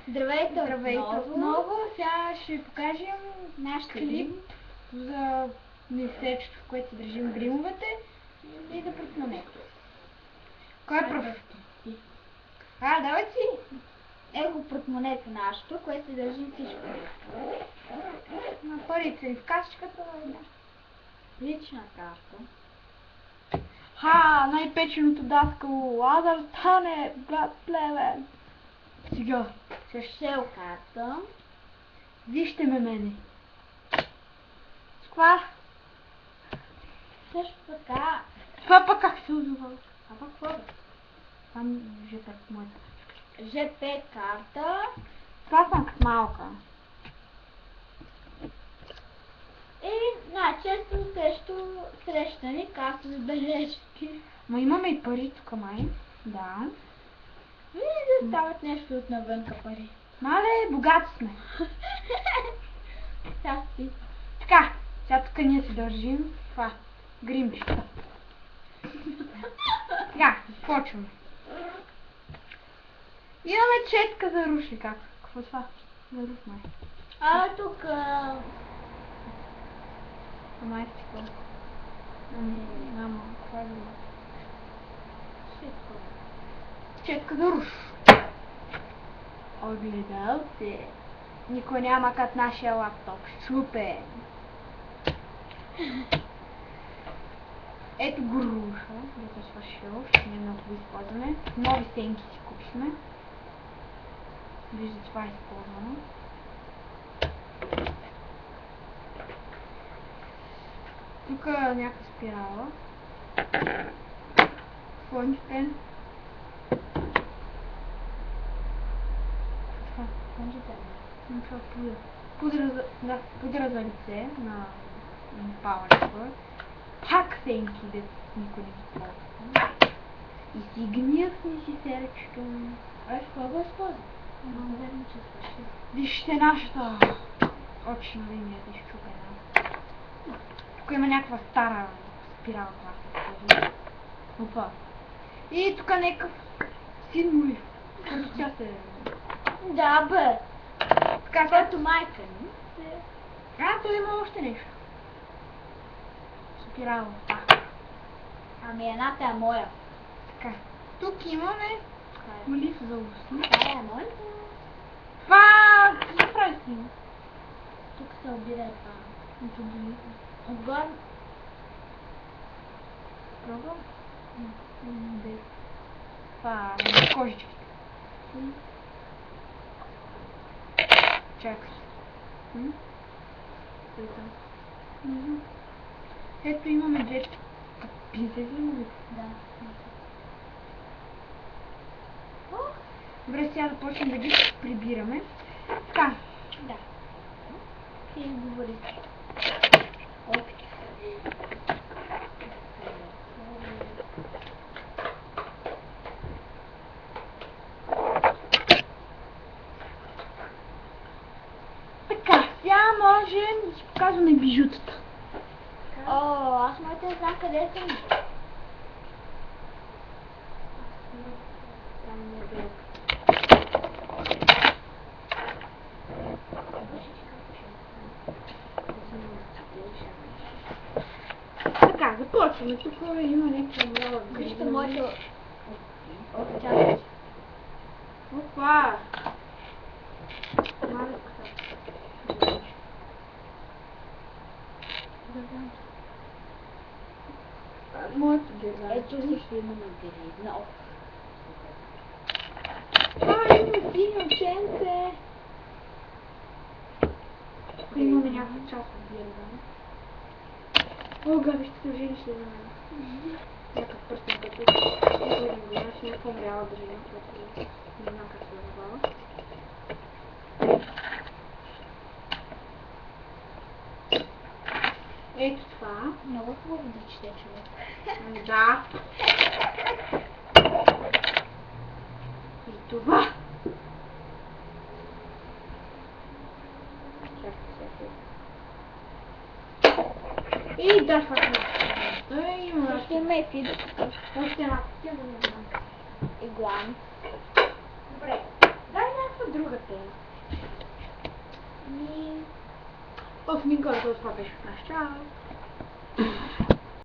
Здравейте отново. Сега ще покажем наш клип за месечето, в което се държим гримовете и да протманете. Кой е пръв? Давай си! Его портмонето нашето, което се държим всичко. На парите в касичката Лична карта. най-печеното даскало, Лазар стане, брат плевен. Сега. Шел карта. Вижте ме мене. С това? Също така. Това пък как се озова? А пък какво? Там ЖП моята. ЖП карта. Това съм като малка. И най-често срещани карта за бележки. Ма имаме и пари тук, май. Да. Вие да стават нещо от навънка пари. Мале, богати сме. Щасти. Така, сега тук ние се държим. Това. Гримчета. Сега, почваме. Имаме четка за руш ли как? Какво е това? За руш май. Тук... Май си какво? Няма, какво е друго? Четка за руш. Огледалце. Никой няма като нашия лаптоп. Супер! Ето го руша, да се свършил, ще не много го използваме. Нови сенки си купихме. Вижда, това е използвано. Тук някаква спирала. Фончетен. Пудра за лице на палачка. Пак сенки, да никой не ги ползва. И си гнилсни си серчето. Какво го използва? Верно, че свърши. Вижте нашата очна линия да изчупена. Тук има някаква стара спирала, това. Опа. И тук някакъв син мой. Като тя се... Да, бе. Така, Като майка ни. тук има още нещо. Спирала. Ами едната е моя. Така. Тук имаме лиф за устни. Това е моята. Това! Какво прави с него? Тук се обира това. Отгоре. Пробва? Това е кожичките. Чакай. Ето имаме две пинцети. Да. Добре, сега да почнем да ги прибираме. Така. Да. Ти говори. Опит. Така, сега можем да си показваме бижутата. Аз моите не знам къде съм. Там не е белка. Така, започваме. Тук има някаква много. Вижте моето отчасти. Опа! Моето дизайн. Ето също имаме диридна. Има синьо ученце. Тук имаме някаква част от диридна. О, Габи, ще се ожениш ли за мен? Някакъв пръстен като аз някаква умряла да женя, защото не знам как се называва. Ето това. Много хубаво да чете човек. Да. И това. И да, това е. Има Ще има и фидо. още една кутия, да не знам. Иглан. Добре. Дай някаква другата. Ми... В Мигората това беше в наш час.